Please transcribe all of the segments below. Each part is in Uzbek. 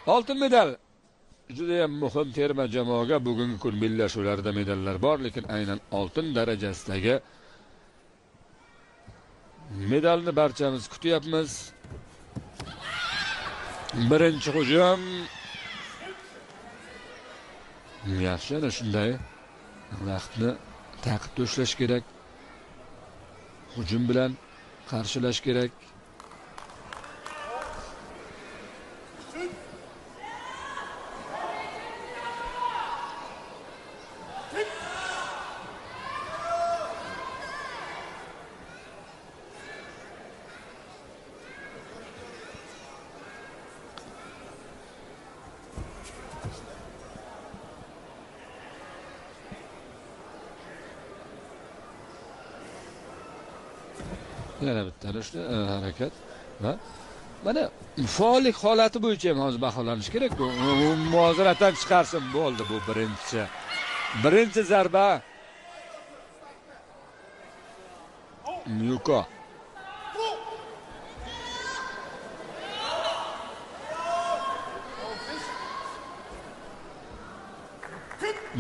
Oltin medal juda ham muhim terma jamoaga bugungi kun bellashuvlarda medallar bor, lekin aynan oltin darajasidagi medalni barchamiz kutyapmiz. Birinchi hujum. Yaxshi, ana shunday vaqtni taqib tashlash kerak. Hujum bilan qarshilash kerak. Yana bitta harakat va mana faollik holati bo'yicha ham hozir baholanish kerak. Bu muvozanatdan chiqarsin bo'ldi bu birinchi zarba. Yuko.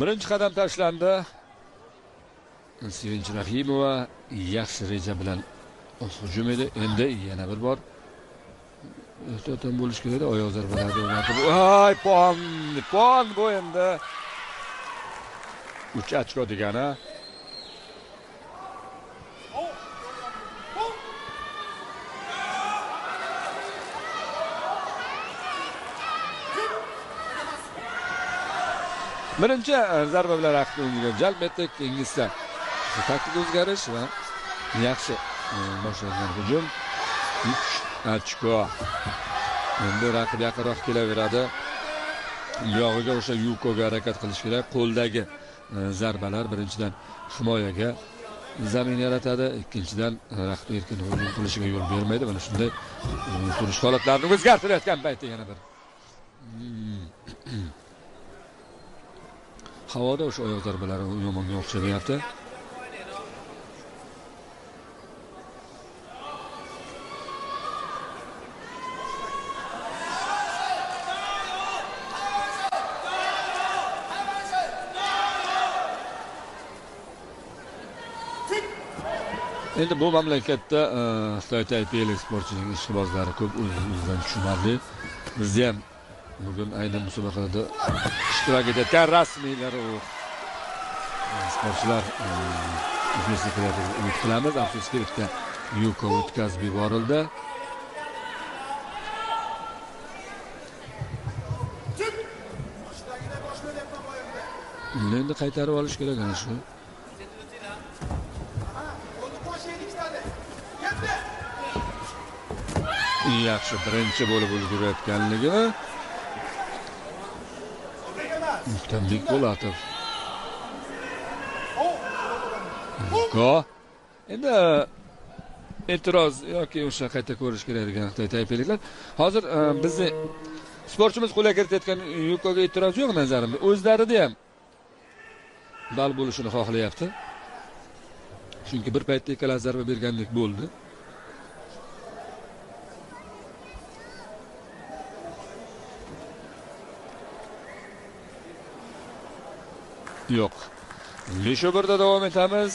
Birinchi qadam tashlandi. Sevinch Rahimova yaxshi reja bilan hujum edi. Endi yana bir bor ehtiyotdan bo'lish kerak edi. Oyoq zarbalari o'rnatib. Ay, pon bu endi 3 ochko degani. Birinchi zarba bilan raqib o'yiniga jalb etdi. Keyingisi taktik o'zgarish va yaxshi boshlangan hujum 3 ochko. Endi raqib yaqinroq kelaveradi. Buyog'iga o'sha Yukoga harakat qilish kerak. Qo'ldagi zarbalar birinchidan himoyaga zamin yaratadi, ikkinchidan raqib erkin hujum qilishiga yo'l bermaydi. Mana shunday turish holatlarini o'zgartirayotgan paytda yana bir havoda o'sha oyoq zarbalari yomonga o'xshayapti. Endi bu mamlakatda Xitoy Taipei sportchining ishqibozlari ko'p o'zidan tushunarli. Bizda ham bugun aynan musobaqada ishtirok etayotgan rasmiylar u sportchilar umid qilamiz. Afsuski bitta Yuko o'tkazib yuborildi. Endi qaytarib olish kerak ana shu. Yaxshi birinchi bo'lib ulgurayotganligi. Muhtamlik Po'latov. Go. Endi e'tiroz yoki o'sha qayta ko'rish kerak degan Xitoy Taipeiliklar. Hozir bizni sportchimiz qo'lga kiritayotgan Yukoga e'tiroz yo'q nazarimda. O'zlarida ham bal bo'lishini xohlayapti. Chunki bir paytda ikkala zarba bergandek bo'ldi. Yo'q. Shu birda davom etamiz.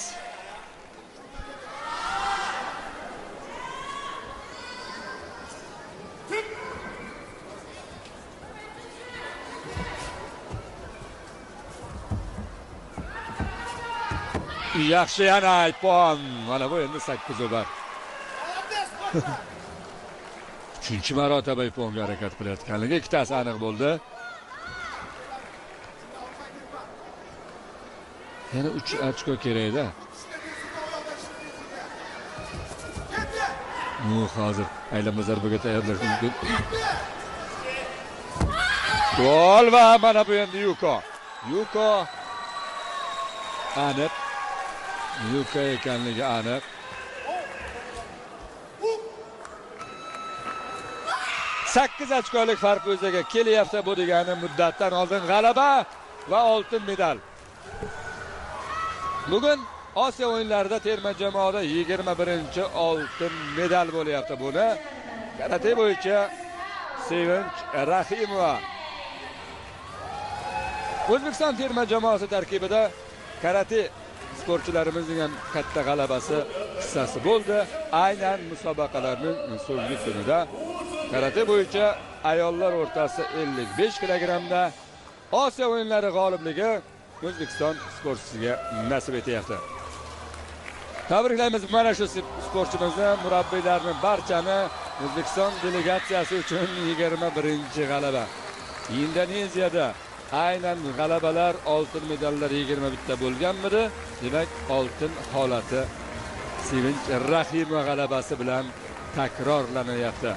Yaxshi yana aypon. Mana bu endi 8 o'bar. 3-marotaba ayponga harakat qilayotganligi ikkitasi aniq bo'ldi. Yana 3 ochko kerak-da. Hozir aylanma zarbaga tayyorlash mumkin. Gol va mana bu endi Yuko aniq. Yuko ekanligi aniq. Sakkiz ochkolik farq o'ziga kelyapti. Bu degani muddatdan oldin g'alaba va oltin medal. Bugun Osiyo o'yinlarida terma jamoada 21-oltin medal bo'lyapti. Buni karate bo'yicha Sevinch Rahimova. O'zbekiston terma jamoasi tarkibida karate sportchilarimizning ham katta g'alabasi hissasi bo'ldi. Aynan musobaqalarning so'nggi kunida karate bo'yicha ayollar o'rtasida 55 kilogrammda Osiyo o'yinlari g'olibligi O'zbekiston sportchisiga nasib etyapti. Tabriklaymiz mana shu sportchimizni, murabbiylarni, barchani. O'zbekiston delegatsiyasi uchun 21-g'alaba. Indoneziyada aynan g'alabalar, oltin medallar 21 ta bo'lganmidi? Demak, oltin holati Sevinch Rahimova g'alabasi bilan takrorlanyapti.